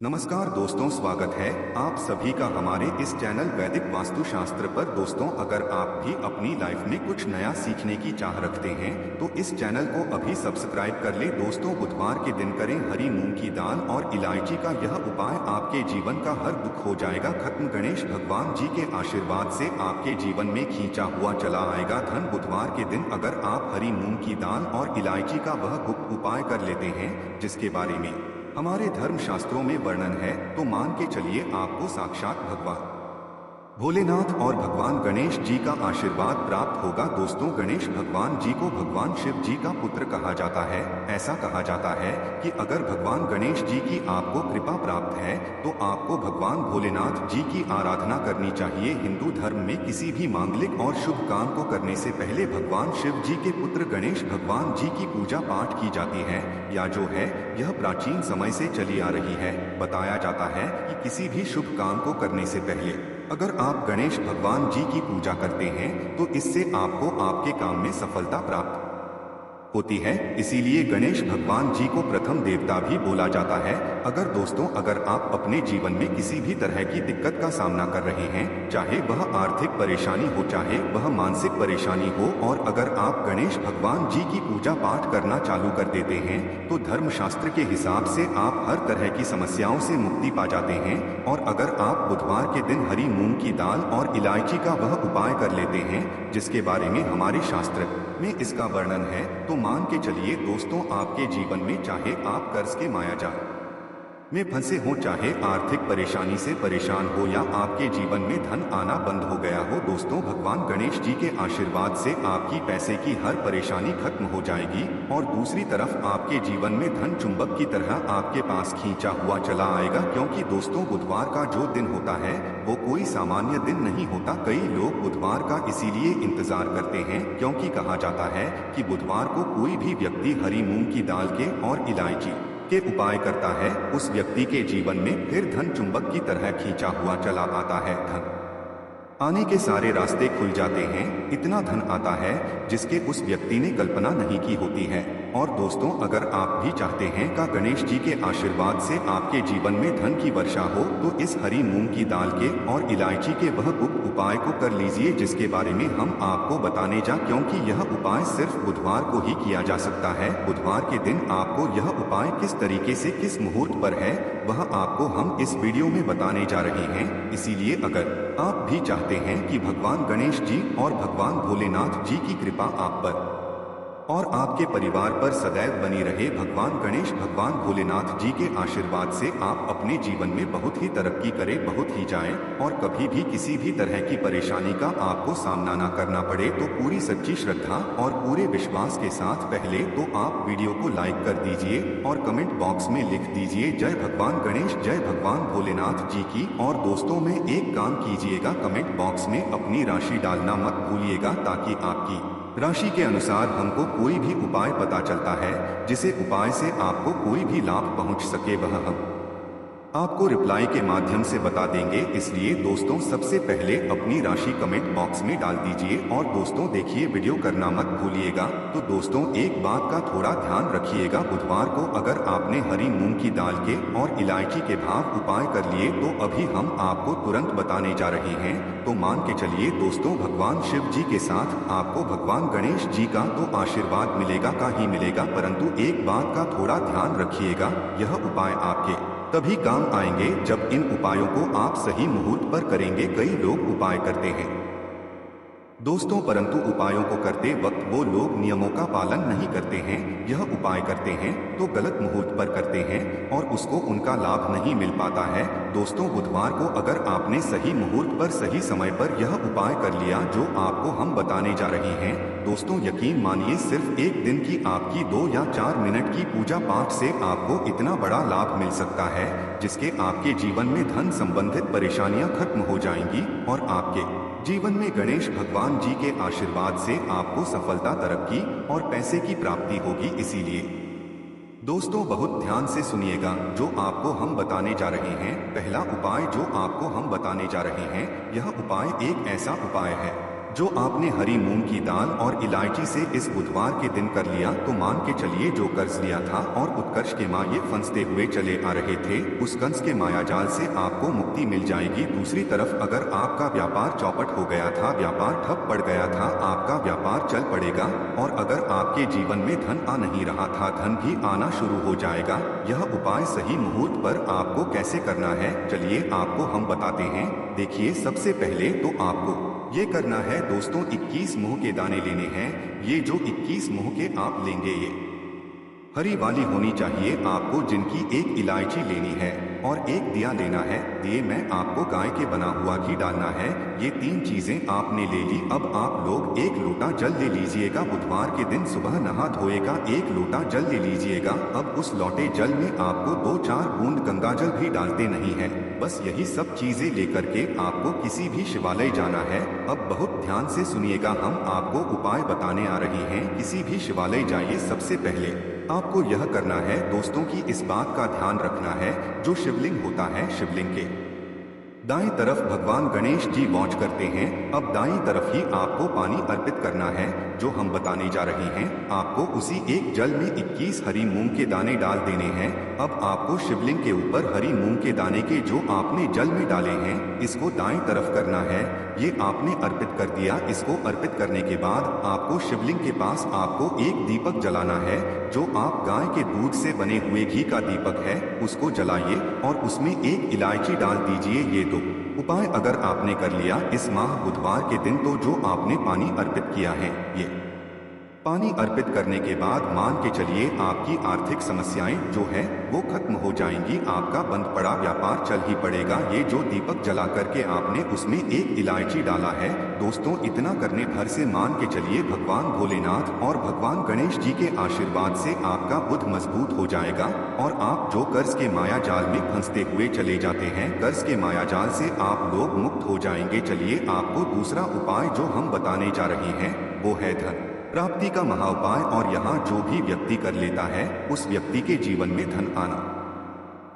नमस्कार दोस्तों, स्वागत है आप सभी का हमारे इस चैनल वैदिक वास्तुशास्त्र पर। दोस्तों, अगर आप भी अपनी लाइफ में कुछ नया सीखने की चाह रखते हैं तो इस चैनल को अभी सब्सक्राइब कर ले। दोस्तों, बुधवार के दिन करें हरी मूंग की दाल और इलायची का यह उपाय, आपके जीवन का हर दुख हो जाएगा खत्म। गणेश भगवान जी के आशीर्वाद से आपके जीवन में खींचा हुआ चला आएगा धन। बुधवार के दिन अगर आप हरी मूंग की दाल और इलायची का वह गुप्त उपाय कर लेते हैं जिसके बारे में हमारे धर्म शास्त्रों में वर्णन है, तो मान के चलिए आपको साक्षात भगवान भोलेनाथ और भगवान गणेश जी का आशीर्वाद प्राप्त होगा। दोस्तों, गणेश भगवान जी को भगवान शिव जी का पुत्र कहा जाता है। ऐसा कहा जाता है कि अगर भगवान गणेश जी की आपको कृपा प्राप्त है तो आपको भगवान भोलेनाथ जी की आराधना करनी चाहिए। हिंदू धर्म में किसी भी मांगलिक और शुभ काम को करने से पहले भगवान शिव जी के पुत्र गणेश भगवान जी की पूजा पाठ की जाती है, या जो है यह प्राचीन समय से चली आ रही है। बताया जाता है कि किसी भी शुभ काम को करने से पहले अगर आप गणेश भगवान जी की पूजा करते हैं तो इससे आपको आपके काम में सफलता प्राप्त होती है। इसीलिए गणेश भगवान जी को प्रथम देवता भी बोला जाता है। अगर आप अपने जीवन में किसी भी तरह की दिक्कत का सामना कर रहे हैं, चाहे वह आर्थिक परेशानी हो, चाहे वह मानसिक परेशानी हो, और अगर आप गणेश भगवान जी की पूजा पाठ करना चालू कर देते हैं तो धर्मशास्त्र के हिसाब से आप हर तरह की समस्याओं से मुक्ति पा जाते हैं। और अगर आप बुधवार के दिन हरी मूंग की दाल और इलायची का वह उपाय कर लेते हैं जिसके बारे में हमारे शास्त्र में इसका वर्णन है, तो मान के चलिए दोस्तों, आपके जीवन में चाहे आप कर्ज के मायाजाल में फंसे हो, चाहे आर्थिक परेशानी से परेशान हो, या आपके जीवन में धन आना बंद हो गया हो, दोस्तों भगवान गणेश जी के आशीर्वाद से आपकी पैसे की हर परेशानी खत्म हो जाएगी। और दूसरी तरफ आपके जीवन में धन चुंबक की तरह आपके पास खींचा हुआ चला आएगा। क्योंकि दोस्तों, बुधवार का जो दिन होता है वो कोई सामान्य दिन नहीं होता। कई लोग बुधवार का इसीलिए इंतजार करते हैं क्योंकि कहा जाता है कि बुधवार को कोई भी व्यक्ति हरी मूंग की दाल के और इलायची के उपाय करता है, उस व्यक्ति के जीवन में फिर धन चुंबक की तरह खींचा हुआ चला आता है। धन आने के सारे रास्ते खुल जाते हैं। इतना धन आता है जिसके उस व्यक्ति ने कल्पना नहीं की होती है। और दोस्तों, अगर आप भी चाहते हैं कि गणेश जी के आशीर्वाद से आपके जीवन में धन की वर्षा हो, तो इस हरी मूंग की दाल के और इलायची के वह गुप्त उपाय को कर लीजिए जिसके बारे में हम आपको बताने क्योंकि यह उपाय सिर्फ बुधवार को ही किया जा सकता है। बुधवार के दिन आपको यह उपाय किस तरीके से, किस मुहूर्त पर है, वह आपको हम इस वीडियो में बताने जा रहे हैं। इसीलिए अगर आप भी चाहते हैं कि भगवान गणेश जी और भगवान भोलेनाथ जी की कृपा आप पर और आपके परिवार पर सदैव बनी रहे, भगवान गणेश भगवान भोलेनाथ जी के आशीर्वाद से आप अपने जीवन में बहुत ही तरक्की करें, बहुत ही जाएं, और कभी भी किसी भी तरह की परेशानी का आपको सामना ना करना पड़े, तो पूरी सच्ची श्रद्धा और पूरे विश्वास के साथ पहले तो आप वीडियो को लाइक कर दीजिए और कमेंट बॉक्स में लिख दीजिए जय भगवान गणेश, जय भगवान भोलेनाथ जी की। और दोस्तों, में एक काम कीजिएगा, कमेंट बॉक्स में अपनी राशि डालना मत भूलिएगा, ताकि आपकी राशि के अनुसार हमको कोई भी उपाय पता चलता है जिसे उपाय से आपको कोई भी लाभ पहुंच सके, वह हम आपको रिप्लाई के माध्यम से बता देंगे। इसलिए दोस्तों, सबसे पहले अपनी राशि कमेंट बॉक्स में डाल दीजिए। और दोस्तों देखिए, वीडियो करना मत भूलिएगा। तो दोस्तों, एक बात का थोड़ा ध्यान रखिएगा, बुधवार को अगर आपने हरी मूंग की दाल के और इलायची के भाव उपाय कर लिए तो अभी हम आपको तुरंत बताने जा रहे हैं। तो मान के चलिए दोस्तों, भगवान शिव जी के साथ आपको भगवान गणेश जी का तो आशीर्वाद मिलेगा का ही मिलेगा, परंतु एक बात का थोड़ा ध्यान रखिएगा, यह उपाय आपके तभी काम आएंगे जब इन उपायों को आप सही मुहूर्त पर करेंगे। कई लोग उपाय करते हैं दोस्तों, परंतु उपायों को करते वक्त वो लोग नियमों का पालन नहीं करते हैं। यह उपाय करते हैं तो गलत मुहूर्त पर करते हैं और उसको उनका लाभ नहीं मिल पाता है। दोस्तों, बुधवार को अगर आपने सही मुहूर्त पर सही समय पर यह उपाय कर लिया जो आपको हम बताने जा रहे हैं, दोस्तों यकीन मानिए, सिर्फ एक दिन की आपकी 2 या 4 मिनट की पूजा पाठ से आपको इतना बड़ा लाभ मिल सकता है जिसके आपके जीवन में धन संबंधित परेशानियां खत्म हो जाएंगी और आपके जीवन में गणेश भगवान जी के आशीर्वाद से आपको सफलता, तरक्की और पैसे की प्राप्ति होगी। इसीलिए दोस्तों, बहुत ध्यान से सुनिएगा जो आपको हम बताने जा रहे हैं। पहला उपाय जो आपको हम बताने जा रहे हैं, यह उपाय एक ऐसा उपाय है जो आपने हरी मूंग की दाल और इलायची से इस बुधवार के दिन कर लिया तो मान के चलिए जो कर्ज लिया था और उत्कर्ष के माये फंसते हुए चले आ रहे थे, उस कंस के मायाजाल से आपको मुक्ति मिल जाएगी। दूसरी तरफ अगर आपका व्यापार चौपट हो गया था, व्यापार ठप पड़ गया था, आपका व्यापार चल पड़ेगा। और अगर आपके जीवन में धन आ नहीं रहा था, धन भी आना शुरू हो जाएगा। यह उपाय सही मुहूर्त पर आपको कैसे करना है, चलिए आपको हम बताते हैं। देखिए, सबसे पहले तो आपको ये करना है दोस्तों, 21 मुंह के दाने लेने हैं। ये जो 21 मुंह के आप लेंगे ये हरी वाली होनी चाहिए आपको, जिनकी एक इलायची लेनी है और एक दिया लेना है। दिए में आपको गाय के बना हुआ घी डालना है। ये 3 चीजें आपने ले ली। अब आप लोग 1 लोटा जल ले लीजिएगा। बुधवार के दिन सुबह नहा धोएगा 1 लोटा जल ले लीजिएगा। अब उस लौटे जल में आपको 2-4 बूंद गंगाजल भी डालते नहीं है। बस यही सब चीजें लेकर के आपको किसी भी शिवालय जाना है। अब बहुत ध्यान से सुनिएगा, हम आपको उपाय बताने आ रहे हैं। किसी भी शिवालय जाइए, सबसे पहले आपको यह करना है दोस्तों की इस बात का ध्यान रखना है, जो शिवलिंग होता है, शिवलिंग के दाईं तरफ भगवान गणेश जी वाच करते हैं। अब दाईं तरफ ही आपको पानी अर्पित करना है, जो हम बताने जा रहे हैं। आपको उसी एक जल में 21 हरी मूंग के दाने डाल देने हैं। अब आपको शिवलिंग के ऊपर हरी मूंग के दाने के जो आपने जल में डाले हैं, इसको दाईं तरफ करना है। ये आपने अर्पित कर दिया। इसको अर्पित करने के बाद आपको शिवलिंग के पास आपको एक दीपक जलाना है, जो आप गाय के दूध से बने हुए घी का दीपक है, उसको जलाइए और उसमें एक इलायची डाल दीजिए। ये 2 उपाय अगर आपने कर लिया इस माह बुधवार के दिन, तो जो आपने पानी अर्पित किया है, ये पानी अर्पित करने के बाद मान के चलिए आपकी आर्थिक समस्याएं जो है वो खत्म हो जाएंगी। आपका बंद पड़ा व्यापार चल ही पड़ेगा। ये जो दीपक जला करके आपने उसमें एक इलायची डाला है दोस्तों, इतना करने भर से मान के चलिए भगवान भोलेनाथ और भगवान गणेश जी के आशीर्वाद से आपका बुद्ध मजबूत हो जाएगा और आप जो कर्ज के माया जाल में फंसते हुए चले जाते हैं, कर्ज के माया जाल से आप लोग मुक्त हो जाएंगे। चलिए आपको दूसरा उपाय जो हम बताने जा रहे हैं वो है धन प्राप्ति का महा उपाय। और यहाँ जो भी व्यक्ति कर लेता है उस व्यक्ति के जीवन में धन आना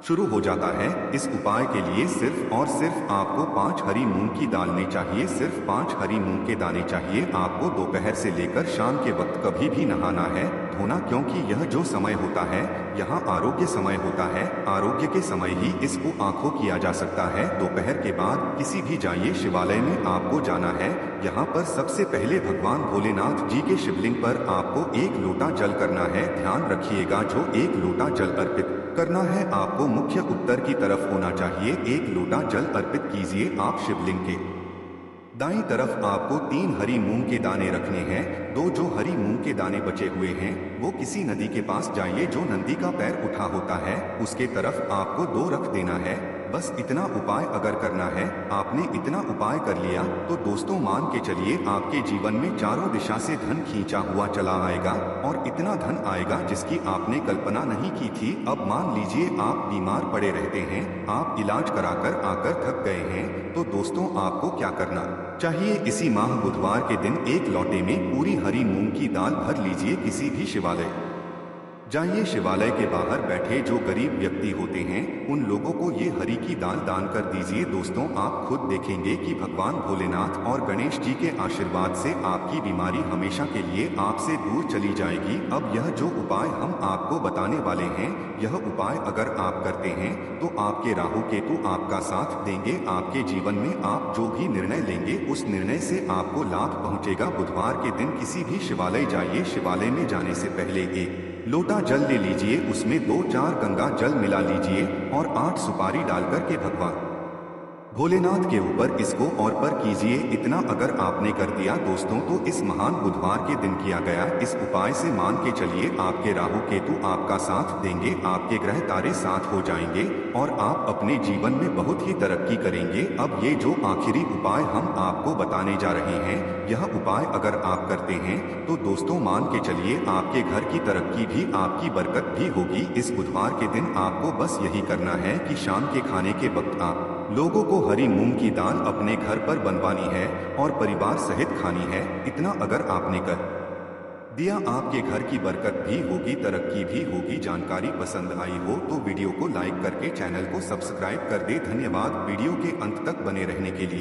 शुरू हो जाता है। इस उपाय के लिए सिर्फ और सिर्फ आपको 5 हरी मूंग की दालें चाहिए। सिर्फ 5 हरी मूंग के दाने चाहिए। आपको दोपहर से लेकर शाम के वक्त कभी भी नहाना है, धोना, क्योंकि यह जो समय होता है यहाँ आरोग्य समय होता है। आरोग्य के समय ही इसको आंखों किया जा सकता है। दोपहर के बाद किसी भी जाइए शिवालय में आपको जाना है। यहाँ पर सबसे पहले भगवान भोलेनाथ जी के शिवलिंग पर आपको 1 लोटा जल करना है। ध्यान रखिएगा, जो 1 लोटा जल अर्पित करना है आपको मुख्य उत्तर की तरफ होना चाहिए। 1 लोटा जल अर्पित कीजिए आप शिवलिंग के दाईं तरफ। आपको 3 हरी मूंग के दाने रखने हैं। 2 जो हरी मूंग के दाने बचे हुए हैं वो किसी नदी के पास जाइए, जो नंदी का पैर उठा होता है उसके तरफ आपको 2 रख देना है। बस इतना उपाय अगर करना है, आपने इतना उपाय कर लिया तो दोस्तों मान के चलिए आपके जीवन में चारों दिशा से धन खींचा हुआ चला आएगा और इतना धन आएगा जिसकी आपने कल्पना नहीं की थी। अब मान लीजिए आप बीमार पड़े रहते हैं, आप इलाज कराकर आकर थक गए हैं, तो दोस्तों आपको क्या करना चाहिए, इसी माह बुधवार के दिन 1 लोटे में पूरी हरी मूंग की दाल भर लीजिए। किसी भी शिवालय जाइए, शिवालय के बाहर बैठे जो गरीब व्यक्ति होते हैं उन लोगों को ये हरी की दाल दान कर दीजिए। दोस्तों आप खुद देखेंगे कि भगवान भोलेनाथ और गणेश जी के आशीर्वाद से आपकी बीमारी हमेशा के लिए आपसे दूर चली जाएगी। अब यह जो उपाय हम आपको बताने वाले हैं, यह उपाय अगर आप करते हैं तो आपके राहु केतु आपका साथ देंगे। आपके जीवन में आप जो भी निर्णय लेंगे उस निर्णय से आपको लाभ पहुंचेगा। बुधवार के दिन किसी भी शिवालय जाइए, शिवालय में जाने से पहले 1 लोटा जल ले लीजिए, उसमें 2-4 गंगा जल मिला लीजिए और 8 सुपारी डालकर के भगवान भोलेनाथ के ऊपर इसको और पर कीजिए। इतना अगर आपने कर दिया दोस्तों तो इस महान बुधवार के दिन किया गया इस उपाय से मान के चलिए आपके राहु केतु आपका साथ देंगे, आपके ग्रह तारे साथ हो जाएंगे और आप अपने जीवन में बहुत ही तरक्की करेंगे। अब ये जो आखिरी उपाय हम आपको बताने जा रहे हैं, यह उपाय अगर आप करते हैं तो दोस्तों मान के चलिए आपके घर की तरक्की भी, आपकी बरकत भी होगी। इस बुधवार के दिन आपको बस यही करना है कि शाम के खाने के वक्त आप लोगों को हरी मूंग की दाल अपने घर पर बनवानी है और परिवार सहित खानी है। इतना अगर आपने कर दिया आपके घर की बरकत भी होगी, तरक्की भी होगी। जानकारी पसंद आई हो तो वीडियो को लाइक करके चैनल को सब्सक्राइब कर दे। धन्यवाद वीडियो के अंत तक बने रहने के लिए।